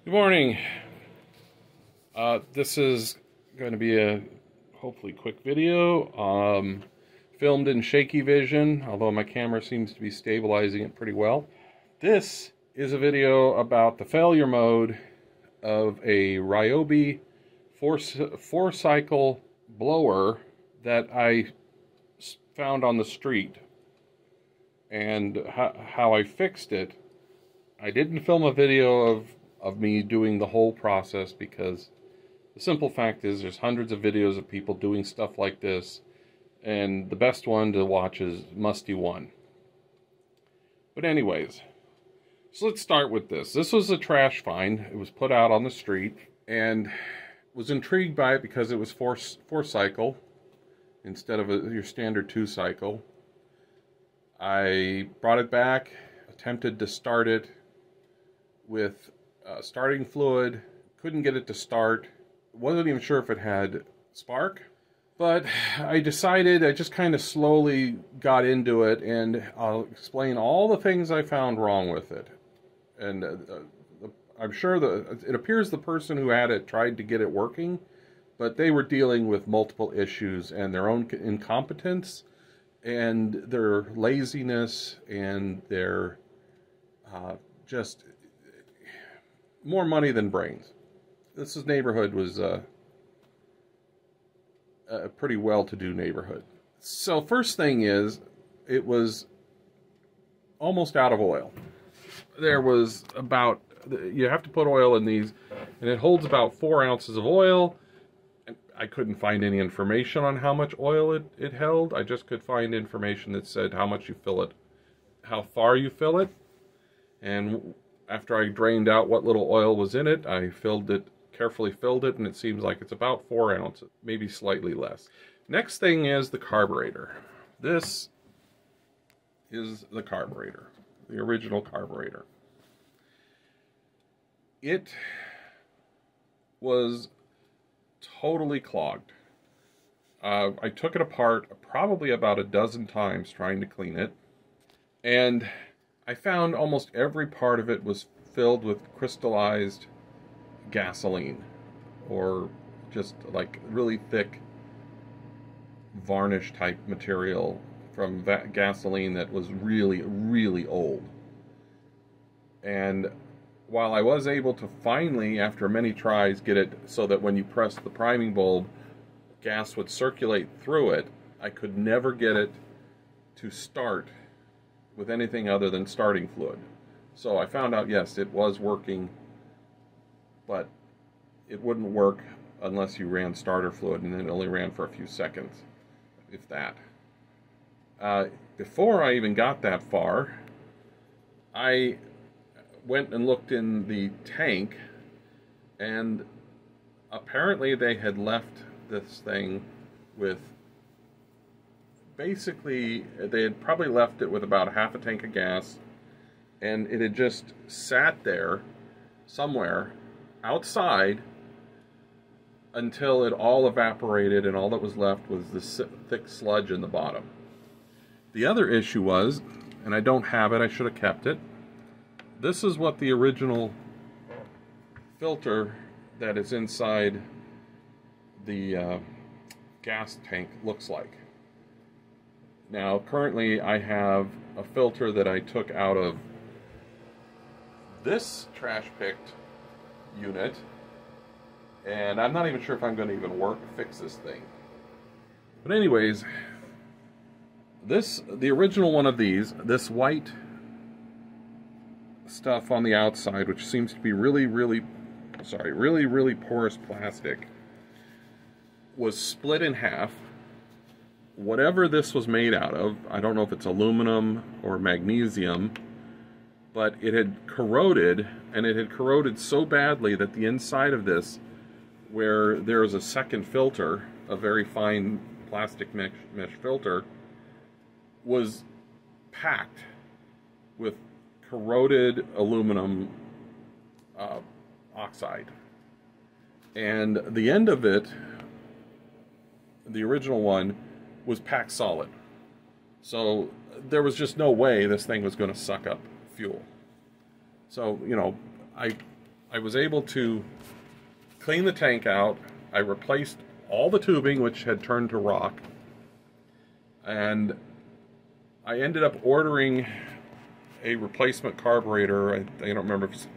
Good morning. This is going to be a hopefully quick video, filmed in shaky vision, although my camera seems to be stabilizing it pretty well. This is a video about the failure mode of a Ryobi four-cycle blower that I found on the street, and how I fixed it. I didn't film a video of me doing the whole process because the simple fact is there's hundreds of videos of people doing stuff like this, and the best one to watch is Musty One. But anyways, so let's start with this. This was a trash find. It was put out on the street, and was intrigued by it because it was four cycle instead of your standard 2-cycle. I brought it back, attempted to start it with starting fluid, couldn't get it to start, wasn't even sure if it had spark, but I decided, I just kind of slowly got into it, and I'll explain all the things I found wrong with it. And I'm sure it appears the person who had it tried to get it working, but they were dealing with multiple issues and their own incompetence and their laziness and their just more money than brains. This neighborhood was a pretty well-to-do neighborhood. So first thing is, it was almost out of oil. There was about, you have to put oil in these, and it holds about 4 ounces of oil. I couldn't find any information on how much oil it held. I just could find information that said how much you fill it, how far you fill it, and after I drained out what little oil was in it, I carefully filled it, and it seems like it's about 4 ounces, maybe slightly less. Next thing is the carburetor. This is the carburetor, the original carburetor. It was totally clogged. I took it apart probably about a dozen times trying to clean it, and I found almost every part of it was filled with crystallized gasoline, or just like really thick varnish type material from gasoline that was really, really old. And while I was able to finally, after many tries, get it so that when you press the priming bulb, gas would circulate through it, I could never get it to start with anything other than starting fluid. So I found out, yes, it was working, but it wouldn't work unless you ran starter fluid, and it only ran for a few seconds, if that. Before I even got that far, I went and looked in the tank, and apparently they had left this thing with, basically, they had probably left it with about half a tank of gas, and it had just sat there somewhere outside until it all evaporated, and all that was left was this thick sludge in the bottom. The other issue was, and I don't have it, I should have kept it, this is what the original filter that is inside the gas tank looks like. Now, currently I have a filter that I took out of this trash picked unit, and I'm not even sure if I'm going to even fix this thing. But anyways, the original one of these, this white stuff on the outside, which seems to be really porous plastic, was split in half. Whatever this was made out of, I don't know if it's aluminum or magnesium, but it had corroded, and it had corroded so badly that the inside of this, where there is a second filter, a very fine plastic mesh filter, was packed with corroded aluminum oxide. And the end of it, the original one, was packed solid. So there was just no way this thing was going to suck up fuel. So, you know, I I was able to clean the tank out. I replaced all the tubing, which had turned to rock, and I ended up ordering a replacement carburetor. I don't remember if it's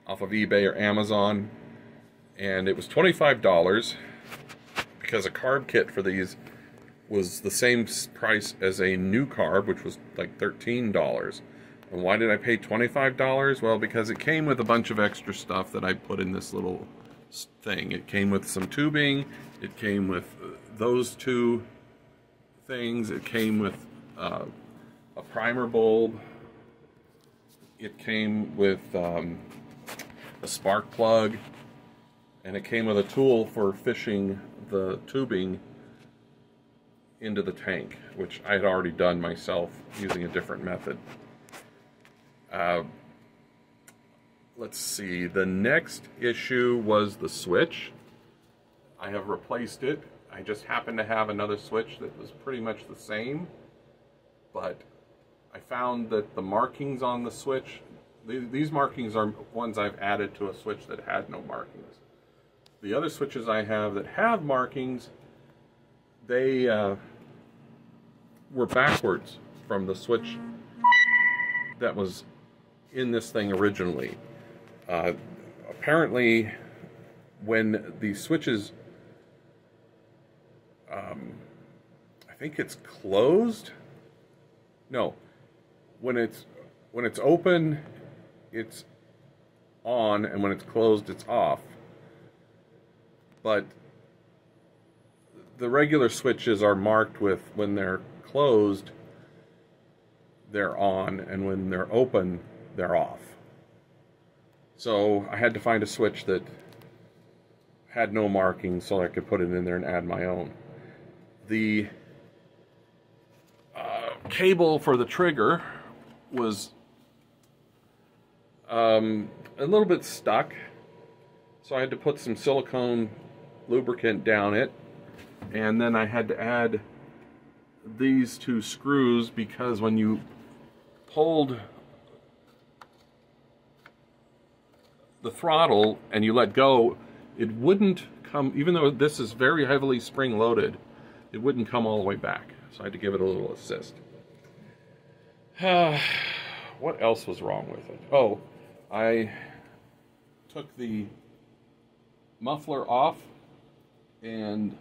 off of eBay or Amazon, and it was $25 because a carb kit for these was the same price as a new carb, which was like $13. And why did I pay $25? Well, because it came with a bunch of extra stuff that I put in this little thing. It came with some tubing, it came with those two things, it came with a primer bulb, it came with a spark plug, and it came with a tool for fishing the tubing into the tank, which I had already done myself using a different method. Let's see, the next issue was the switch. I have replaced it. I just happened to have another switch that was pretty much the same, but I found that the markings on the switch, these markings are ones I've added to a switch that had no markings. The other switches I have that have markings, they were backwards from the switch that was in this thing originally. Apparently, when the switches, I think it's closed. No, when it's open, it's on, and when it's closed, it's off. But the regular switches are marked with, when they're closed, they're on, and when they're open, they're off. So I had to find a switch that had no markings so I could put it in there and add my own. The cable for the trigger was a little bit stuck, so I had to put some silicone lubricant down it, and then I had to add these two screws because when you pulled the throttle and you let go, it wouldn't come, even though this is very heavily spring loaded, it wouldn't come all the way back. So I had to give it a little assist. What else was wrong with it? Oh, I took the muffler off and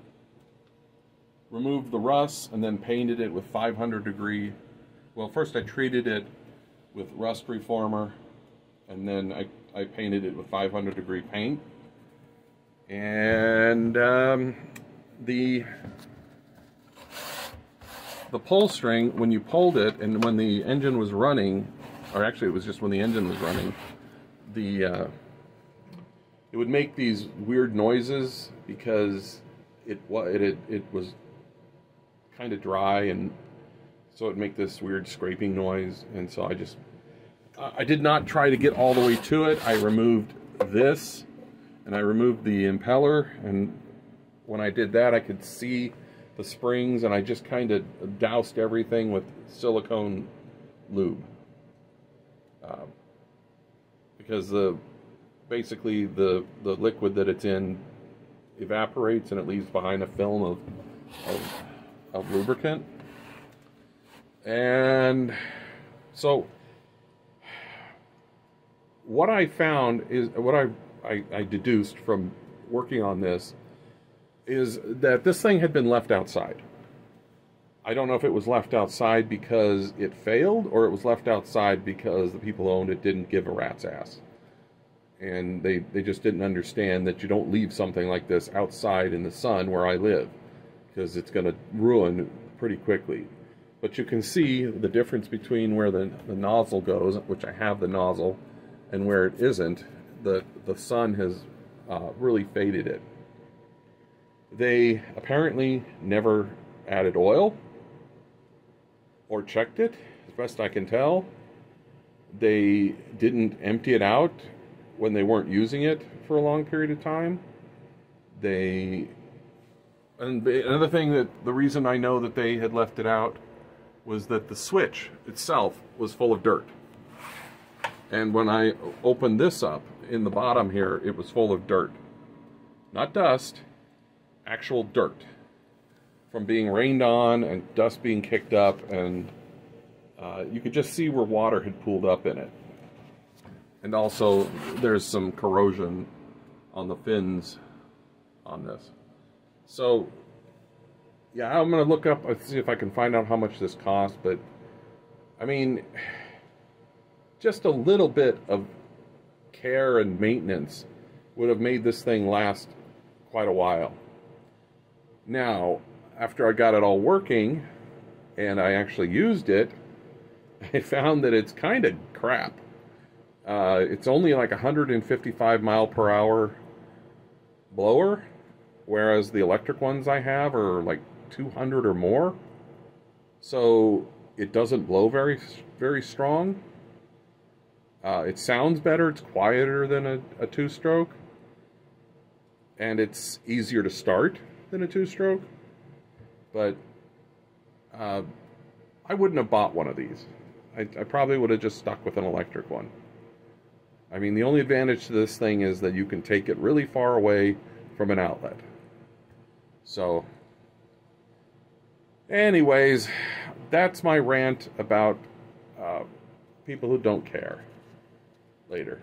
removed the rust and then painted it with 500 degree. Well, first I treated it with rust reformer, and then I painted it with 500 degree paint. And the pull string, when you pulled it and when the engine was running, or actually it was just when the engine was running, it would make these weird noises because it was kind of dry, and so it'd make this weird scraping noise. And so I did not try to get all the way to it. I removed this, and I removed the impeller, and when I did that I could see the springs, and I just kind of doused everything with silicone lube. Because basically the liquid that it's in evaporates and it leaves behind a film of lubricant. And so what I found is, what I deduced from working on this, is that this thing had been left outside. I don't know if it was left outside because it failed, or it was left outside because the people who owned it didn't give a rat's ass. And they just didn't understand that you don't leave something like this outside in the sun where I live, because it's going to ruin pretty quickly. But you can see the difference between where the nozzle goes, which I have the nozzle, and where it isn't. The sun has really faded it. They apparently never added oil or checked it, as best I can tell. They didn't empty it out when they weren't using it for a long period of time. And another thing, that the reason I know that they had left it out was that the switch itself was full of dirt. And when I opened this up, in the bottom here, it was full of dirt. Not dust, actual dirt. From being rained on and dust being kicked up, and you could just see where water had pooled up in it. And also, there's some corrosion on the fins on this. So, yeah, I'm going to look up, let's see if I can find out how much this costs, but, I mean, just a little bit of care and maintenance would have made this thing last quite a while. Now, after I got it all working, and I actually used it, I found that it's kind of crap. It's only like 155 mile per hour blower, whereas the electric ones I have are like 200 or more. So it doesn't blow very, very strong. It sounds better. It's quieter than a two-stroke, and it's easier to start than a two-stroke. But I wouldn't have bought one of these. I probably would have just stuck with an electric one. I mean, the only advantage to this thing is that you can take it really far away from an outlet. So, anyways, that's my rant about people who don't care. Later.